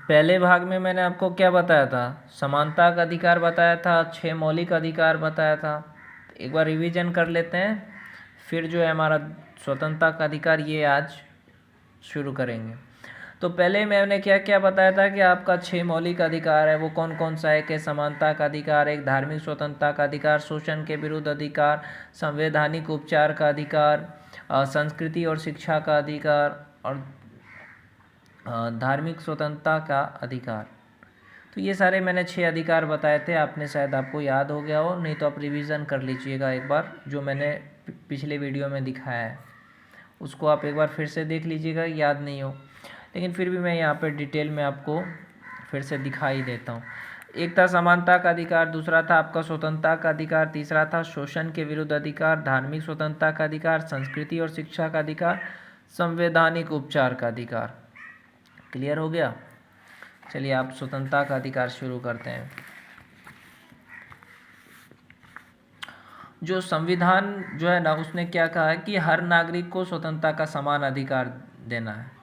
पहले भाग में मैंने आपको क्या बताया था? समानता का अधिकार बताया था, 6 मौलिक अधिकार बताया था। एक बार रिवीजन कर लेते हैं, फिर जो है हमारा स्वतंत्रता का अधिकार ये आज शुरू करेंगे। तो पहले मैंने क्या क्या बताया था कि आपका 6 मौलिक अधिकार है, वो कौन कौन सा है कि समानता का अधिकार, एक धार्मिक स्वतंत्रता का अधिकार, शोषण के विरुद्ध अधिकार, संवैधानिक उपचार का अधिकार, संस्कृति और शिक्षा का अधिकार और धार्मिक स्वतंत्रता का अधिकार। तो ये सारे मैंने 6 अधिकार बताए थे, आपने शायद आपको याद हो गया हो, नहीं तो आप रिवीजन कर लीजिएगा एक बार, जो मैंने पिछले वीडियो में दिखाया है उसको आप एक बार फिर से देख लीजिएगा, याद नहीं हो लेकिन फिर भी मैं यहाँ पर डिटेल में आपको फिर से दिखा ही देता हूँ। एक था समानता का अधिकार, दूसरा था आपका स्वतंत्रता का अधिकार, तीसरा था शोषण के विरुद्ध अधिकार, धार्मिक स्वतंत्रता का अधिकार, संस्कृति और शिक्षा का अधिकार, संवैधानिक उपचार का अधिकार। क्लियर हो गया? चलिए आप स्वतंत्रता का अधिकार शुरू करते हैं। जो संविधान जो है ना, उसने क्या कहा है कि हर नागरिक को स्वतंत्रता का समान अधिकार देना है।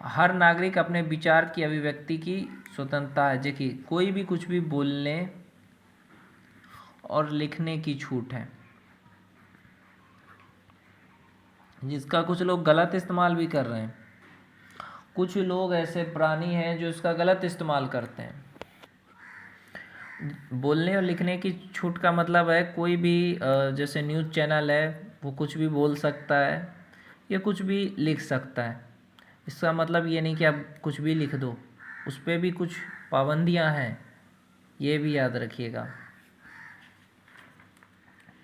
हर नागरिक अपने विचार की अभिव्यक्ति की स्वतंत्रता है। देखिए, कोई भी कुछ भी बोलने और लिखने की छूट है, जिसका कुछ लोग गलत इस्तेमाल भी कर रहे हैं। कुछ लोग ऐसे प्राणी हैं जो इसका गलत इस्तेमाल करते हैं। बोलने और लिखने की छूट का मतलब है कोई भी जैसे न्यूज़ चैनल है वो कुछ भी बोल सकता है या कुछ भी लिख सकता है। इसका मतलब ये नहीं कि आप कुछ भी लिख दो, उस पर भी कुछ पाबंदियां हैं, ये भी याद रखिएगा।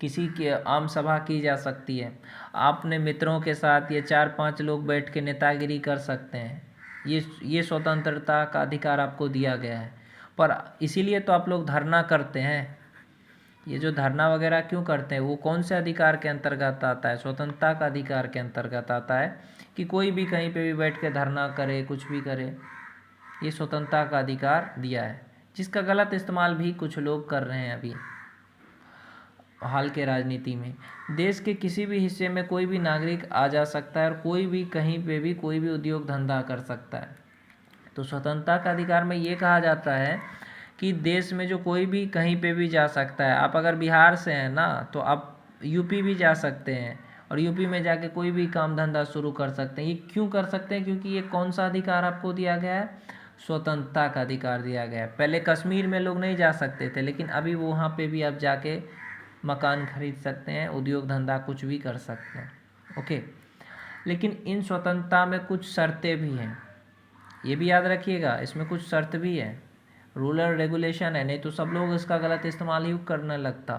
किसी की आम सभा की जा सकती है, आप अपने मित्रों के साथ ये 4-5 लोग बैठ के नेतागिरी कर सकते हैं, ये स्वतंत्रता का अधिकार आपको दिया गया है। पर इसीलिए तो आप लोग धरना करते हैं। ये जो धरना वगैरह क्यों करते हैं, वो कौन से अधिकार के अंतर्गत आता है? स्वतंत्रता का अधिकार के अंतर्गत आता है कि कोई भी कहीं पे भी बैठ के धरना करे, कुछ भी करे, ये स्वतंत्रता का अधिकार दिया है, जिसका गलत इस्तेमाल भी कुछ लोग कर रहे हैं अभी हाल के राजनीति में। देश के किसी भी हिस्से में कोई भी नागरिक आ जा सकता है और कोई भी कहीं पे भी कोई भी उद्योग धंधा कर सकता है। तो स्वतंत्रता का अधिकार में ये कहा जाता है कि देश में जो कोई भी कहीं पे भी जा सकता है। आप अगर बिहार से हैं ना, तो आप यूपी भी जा सकते हैं और यूपी में जाके कोई भी काम धंधा शुरू कर सकते हैं। ये क्यों कर सकते हैं? क्योंकि ये कौन सा अधिकार आपको दिया गया है? स्वतंत्रता का अधिकार दिया गया है। पहले कश्मीर में लोग नहीं जा सकते थे, लेकिन अभी वहाँ पे भी आप जाके मकान खरीद सकते हैं, उद्योग धंधा कुछ भी कर सकते हैं। ओके, लेकिन इन स्वतंत्रता में कुछ शर्तें भी हैं, ये भी याद रखिएगा। इसमें कुछ शर्त भी है, रूल और रेगुलेशन है, नहीं तो सब लोग इसका गलत इस्तेमाल ही करने लगता।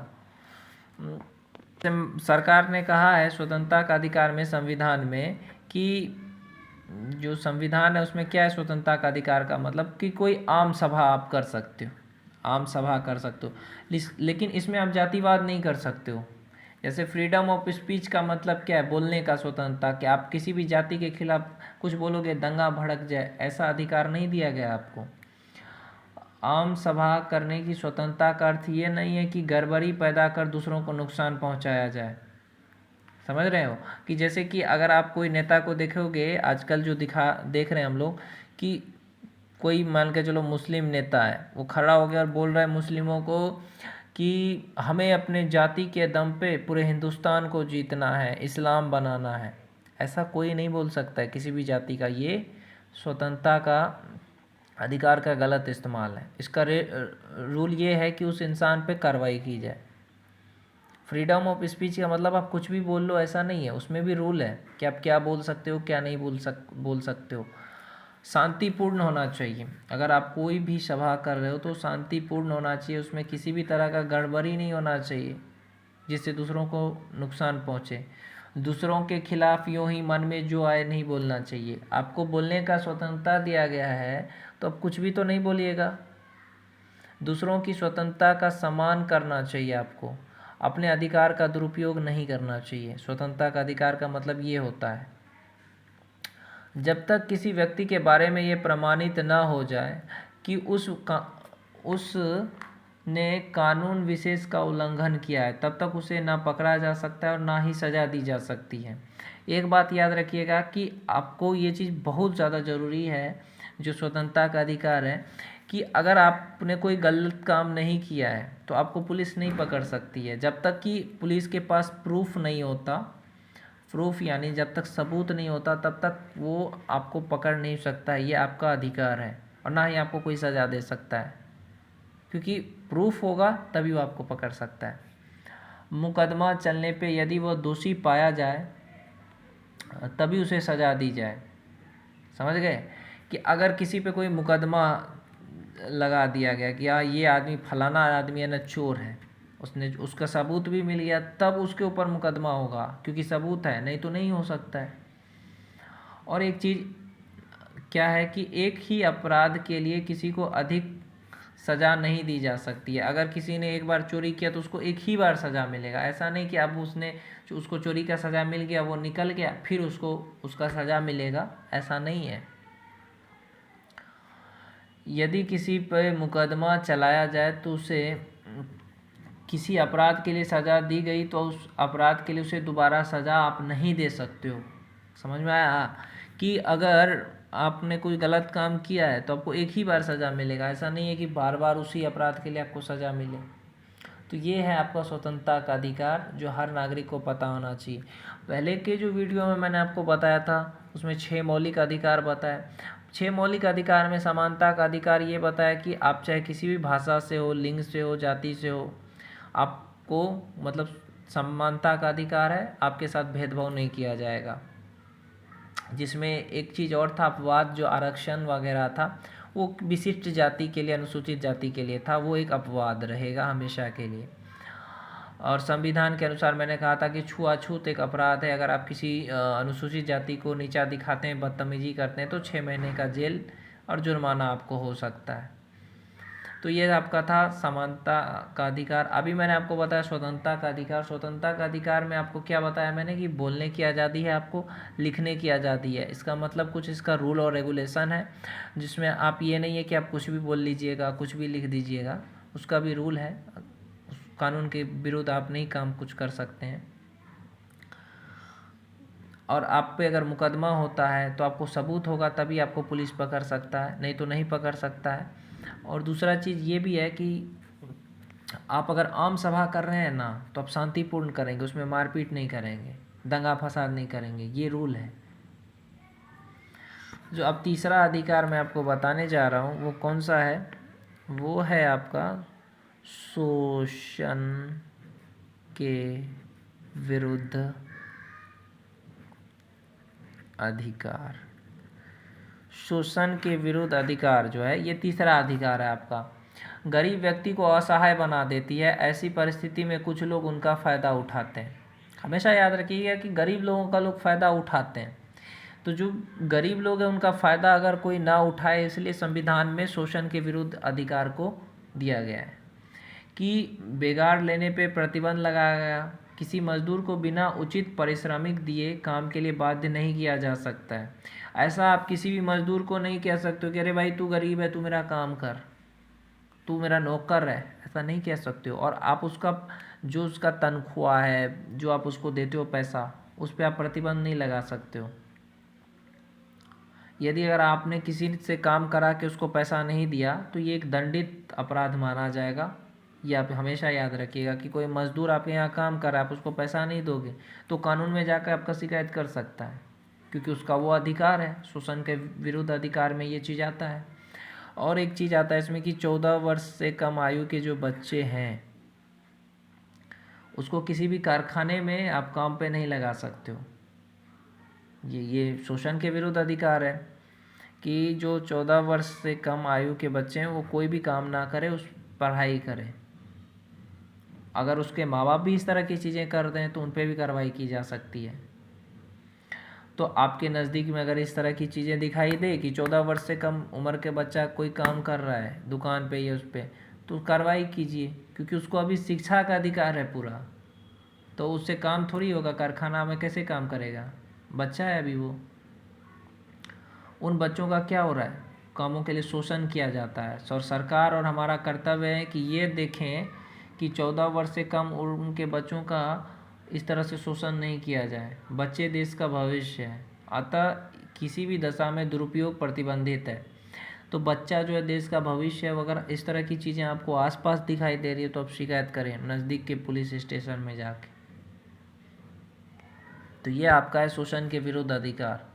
सरकार ने कहा है स्वतंत्रता का अधिकार में, संविधान में, कि जो संविधान है उसमें क्या है स्वतंत्रता का अधिकार का मतलब कि कोई आम सभा आप कर सकते हो, आम सभा कर सकते हो, लेकिन इसमें आप जातिवाद नहीं कर सकते हो। जैसे फ्रीडम ऑफ स्पीच का मतलब क्या है? बोलने का स्वतंत्रता, कि आप किसी भी जाति के खिलाफ कुछ बोलोगे, दंगा भड़क जाए, ऐसा अधिकार नहीं दिया गया आपको। आम सभा करने की स्वतंत्रता का अर्थ ये नहीं है कि गड़बड़ी पैदा कर दूसरों को नुकसान पहुंचाया जाए। समझ रहे हो? कि जैसे कि अगर आप कोई नेता को देखोगे आजकल जो देख रहे हैं हम लोग, कि कोई मान के चलो मुस्लिम नेता है, वो खड़ा हो गया और बोल रहा है मुस्लिमों को कि हमें अपने जाति के दम पे पूरे हिंदुस्तान को जीतना है, इस्लाम बनाना है। ऐसा कोई नहीं बोल सकता है किसी भी जाति का। ये स्वतंत्रता का अधिकार का गलत इस्तेमाल है। इसका रूल ये है कि उस इंसान पे कार्रवाई की जाए। फ्रीडम ऑफ स्पीच का मतलब आप कुछ भी बोल लो ऐसा नहीं है, उसमें भी रूल है कि आप क्या बोल सकते हो, क्या नहीं बोल सकते हो। शांतिपूर्ण होना चाहिए। अगर आप कोई भी सभा कर रहे हो तो शांतिपूर्ण होना चाहिए, उसमें किसी भी तरह का गड़बड़ी नहीं होना चाहिए जिससे दूसरों को नुकसान पहुँचे। दूसरों के खिलाफ यूँ ही मन में जो आए नहीं बोलना चाहिए। आपको बोलने का स्वतंत्रता दिया गया है तो अब कुछ भी तो नहीं बोलिएगा। दूसरों की स्वतंत्रता का सम्मान करना चाहिए आपको, अपने अधिकार का दुरुपयोग नहीं करना चाहिए। स्वतंत्रता का अधिकार का मतलब ये होता है। जब तक किसी व्यक्ति के बारे में ये प्रमाणित ना हो जाए कि उसने कानून विशेष का उल्लंघन किया है, तब तक उसे ना पकड़ा जा सकता है और ना ही सज़ा दी जा सकती है। एक बात याद रखिएगा कि आपको ये चीज़ बहुत ज़्यादा ज़रूरी है, जो स्वतंत्रता का अधिकार है कि अगर आपने कोई गलत काम नहीं किया है तो आपको पुलिस नहीं पकड़ सकती है, जब तक कि पुलिस के पास प्रूफ नहीं होता। प्रूफ यानी जब तक सबूत नहीं होता तब तक वो आपको पकड़ नहीं सकता है। ये आपका अधिकार है और ना ही आपको कोई सज़ा दे सकता है, क्योंकि प्रूफ होगा तभी वो आपको पकड़ सकता है। मुकदमा चलने पे यदि वह दोषी पाया जाए तभी उसे सज़ा दी जाए। समझ गए कि अगर किसी पे कोई मुकदमा लगा दिया गया कि हाँ ये आदमी फलाना आदमी है ना चोर है, उसने उसका सबूत भी मिल गया, तब उसके ऊपर मुकदमा होगा, क्योंकि सबूत है, नहीं तो नहीं हो सकता है। और एक चीज़ क्या है कि एक ही अपराध के लिए किसी को अधिक सज़ा नहीं दी जा सकती है। अगर किसी ने एक बार चोरी किया तो उसको एक ही बार सज़ा मिलेगा। ऐसा नहीं कि अब उसको चोरी का सज़ा मिल गया, वो निकल गया, फिर उसको उसका सज़ा मिलेगा, ऐसा नहीं है। यदि किसी पर मुकदमा चलाया जाए तो उसे किसी अपराध के लिए सज़ा दी गई तो उस अपराध के लिए उसे दोबारा सज़ा आप नहीं दे सकते हो। समझ में आया कि अगर आपने कोई गलत काम किया है तो आपको एक ही बार सज़ा मिलेगा, ऐसा नहीं है कि बार बार उसी अपराध के लिए आपको सज़ा मिले। तो ये है आपका स्वतंत्रता का अधिकार जो हर नागरिक को पता होना चाहिए। पहले के जो वीडियो में मैंने आपको बताया था उसमें 6 मौलिक अधिकार बताए। 6 मौलिक अधिकार में समानता का अधिकार ये बताया कि आप चाहे किसी भी भाषा से हो, लिंग से हो, जाति से हो, आपको मतलब समानता का अधिकार है, आपके साथ भेदभाव नहीं किया जाएगा। जिसमें एक चीज़ और था, अपवाद जो आरक्षण वगैरह था वो विशिष्ट जाति के लिए, अनुसूचित जाति के लिए था, वो एक अपवाद रहेगा हमेशा के लिए। और संविधान के अनुसार मैंने कहा था कि छुआछूत एक अपराध है। अगर आप किसी अनुसूचित जाति को नीचा दिखाते हैं, बदतमीजी करते हैं तो 6 महीने का जेल और जुर्माना आपको हो सकता है। तो ये आपका था समानता का अधिकार। अभी मैंने आपको बताया स्वतंत्रता का अधिकार। स्वतंत्रता का अधिकार में आपको क्या बताया मैंने कि बोलने की आज़ादी है, आपको लिखने की आज़ादी है। इसका मतलब कुछ इसका रूल और रेगुलेशन है, जिसमें आप ये नहीं है कि आप कुछ भी बोल लीजिएगा, कुछ भी लिख दीजिएगा, उसका भी रूल है। कानून के विरुद्ध आप नहीं काम कुछ कर सकते हैं। और आप पे अगर मुकदमा होता है तो आपको सबूत होगा तभी आपको पुलिस पकड़ सकता है, नहीं तो नहीं पकड़ सकता है। और दूसरा चीज़ ये भी है कि आप अगर आम सभा कर रहे हैं ना तो आप शांतिपूर्ण करेंगे, उसमें मारपीट नहीं करेंगे, दंगा फसाद नहीं करेंगे, ये रूल है। जो अब तीसरा अधिकार मैं आपको बताने जा रहा हूँ वो कौन सा है, वो है आपका शोषण के विरुद्ध अधिकार। शोषण के विरुद्ध अधिकार जो है ये तीसरा अधिकार है आपका। गरीब व्यक्ति को असहाय बना देती है, ऐसी परिस्थिति में कुछ लोग उनका फ़ायदा उठाते हैं। हमेशा याद रखिएगा कि गरीब लोगों का लोग फ़ायदा उठाते हैं। तो जो गरीब लोग हैं उनका फ़ायदा अगर कोई ना उठाए, इसलिए संविधान में शोषण के विरुद्ध अधिकार को दिया गया है कि बेगार लेने पे प्रतिबंध लगाया गया। किसी मजदूर को बिना उचित पारिश्रमिक दिए काम के लिए बाध्य नहीं किया जा सकता है। ऐसा आप किसी भी मजदूर को नहीं कह सकते हो कि अरे भाई तू गरीब है, तू मेरा काम कर, तू मेरा नौकर है, ऐसा नहीं कह सकते हो। और आप उसका जो उसका तनख्वाह है, जो आप उसको देते हो पैसा, उस पर आप प्रतिबंध नहीं लगा सकते हो। यदि अगर आपने किसी से काम करा के उसको पैसा नहीं दिया तो ये एक दंडित अपराध माना जाएगा। ये आप हमेशा याद रखिएगा कि कोई मजदूर आपके यहाँ काम कर रहा है, आप उसको पैसा नहीं दोगे तो कानून में जाकर आपका शिकायत कर सकता है, क्योंकि उसका वो अधिकार है। शोषण के विरुद्ध अधिकार में ये चीज़ आता है। और एक चीज़ आता है इसमें कि 14 वर्ष से कम आयु के जो बच्चे हैं उसको किसी भी कारखाने में आप काम पे नहीं लगा सकते हो। ये शोषण के विरुद्ध अधिकार है कि जो 14 वर्ष से कम आयु के बच्चे हैं वो कोई भी काम ना करे, उस पढ़ाई करें। अगर उसके माँ बाप भी इस तरह की चीज़ें कर दें तो उन पर भी कार्रवाई की जा सकती है। तो आपके नज़दीक में अगर इस तरह की चीज़ें दिखाई दे कि 14 वर्ष से कम उम्र के बच्चा कोई काम कर रहा है दुकान पे या उस पर, तो कार्रवाई कीजिए, क्योंकि उसको अभी शिक्षा का अधिकार है पूरा। तो उससे काम थोड़ी होगा, कारखाना में कैसे काम करेगा, बच्चा है अभी वो। उन बच्चों का क्या हो रहा है, कामों के लिए शोषण किया जाता है। और सरकार और हमारा कर्तव्य है कि ये देखें कि 14 वर्ष से कम उम्र के बच्चों का इस तरह से शोषण नहीं किया जाए। बच्चे देश का भविष्य है, अतः किसी भी दशा में दुरुपयोग प्रतिबंधित है। तो बच्चा जो है देश का भविष्य है। अगर इस तरह की चीज़ें आपको आसपास दिखाई दे रही है तो आप शिकायत करें नज़दीक के पुलिस स्टेशन में जाके। तो ये आपका है शोषण के विरुद्ध अधिकार।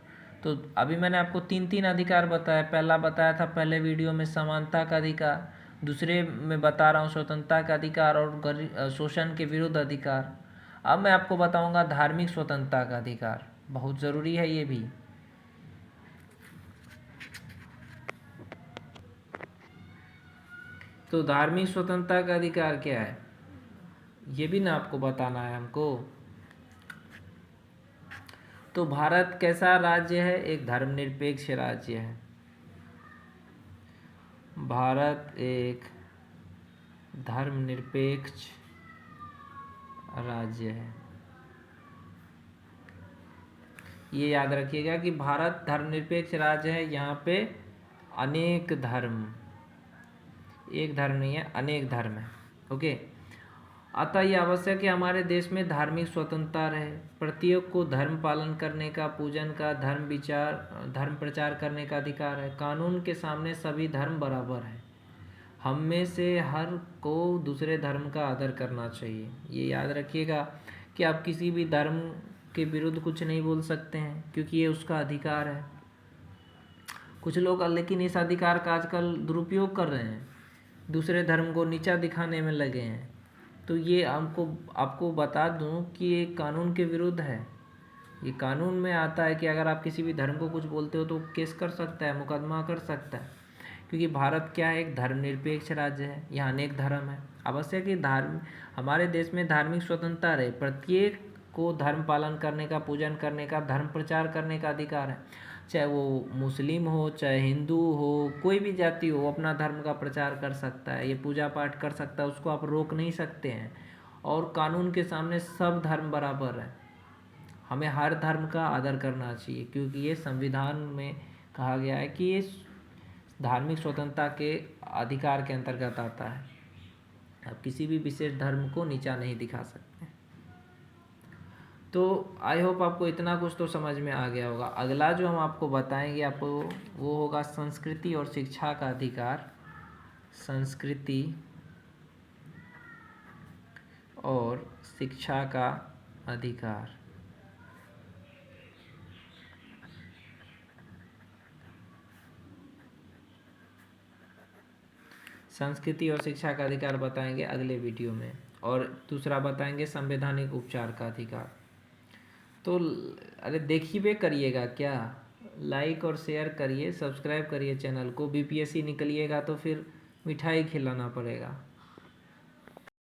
तो अभी मैंने आपको तीन तीन अधिकार बताया। पहला बताया था पहले वीडियो में समानता का अधिकार, दूसरे में बता रहा हूँ स्वतंत्रता का अधिकार और शोषण के विरुद्ध अधिकार। अब मैं आपको बताऊंगा धार्मिक स्वतंत्रता का अधिकार, बहुत ज़रूरी है ये भी। तो धार्मिक स्वतंत्रता का अधिकार क्या है ये भी ना आपको बताना है हमको। तो भारत कैसा राज्य है? एक धर्मनिरपेक्ष राज्य है। भारत एक धर्मनिरपेक्ष राज्य है। ये याद रखिएगा कि भारत धर्मनिरपेक्ष राज्य है। यहाँ पे अनेक धर्म, एक धर्म नहीं है, अनेक धर्म है। ओके, अतः यह आवश्यक है कि हमारे देश में धार्मिक स्वतंत्रता रहे। प्रत्येक को धर्म पालन करने का, पूजन का, धर्म प्रचार करने का अधिकार है। कानून के सामने सभी धर्म बराबर हैं। हम में से हर को दूसरे धर्म का आदर करना चाहिए। ये याद रखिएगा कि आप किसी भी धर्म के विरुद्ध कुछ नहीं बोल सकते हैं, क्योंकि ये उसका अधिकार है। कुछ लोग लेकिन इस अधिकार का आजकल दुरुपयोग कर रहे हैं, दूसरे धर्म को नीचा दिखाने में लगे हैं। तो ये आपको बता दूं कि ये कानून के विरुद्ध है। ये कानून में आता है कि अगर आप किसी भी धर्म को कुछ बोलते हो तो केस कर सकता है, मुकदमा कर सकता है। क्योंकि भारत क्या है, एक धर्मनिरपेक्ष राज्य है। यहाँ अनेक धर्म है। आवश्यक कि हमारे देश में धार्मिक स्वतंत्रता रहे। प्रत्येक को धर्म पालन करने का, पूजन करने का, धर्म प्रचार करने का अधिकार है। चाहे वो मुस्लिम हो, चाहे हिंदू हो, कोई भी जाति हो, अपना धर्म का प्रचार कर सकता है, ये पूजा पाठ कर सकता है, उसको आप रोक नहीं सकते हैं। और कानून के सामने सब धर्म बराबर है। हमें हर धर्म का आदर करना चाहिए, क्योंकि ये संविधान में कहा गया है कि ये धार्मिक स्वतंत्रता के अधिकार के अंतर्गत आता है। आप किसी भी विशेष धर्म को नीचा नहीं दिखा सकते। तो आई होप आपको इतना कुछ तो समझ में आ गया होगा। अगला जो हम आपको बताएंगे आपको वो होगा संस्कृति और शिक्षा का अधिकार। संस्कृति और शिक्षा का अधिकार। संस्कृति और शिक्षा का अधिकार बताएंगे अगले वीडियो में। और दूसरा बताएंगे संवैधानिक उपचार का अधिकार। तो अरे देखिए करिएगा क्या, लाइक और शेयर करिए, सब्सक्राइब करिए चैनल को। बीपीएससी निकलिएगा तो फिर मिठाई खिलाना पड़ेगा।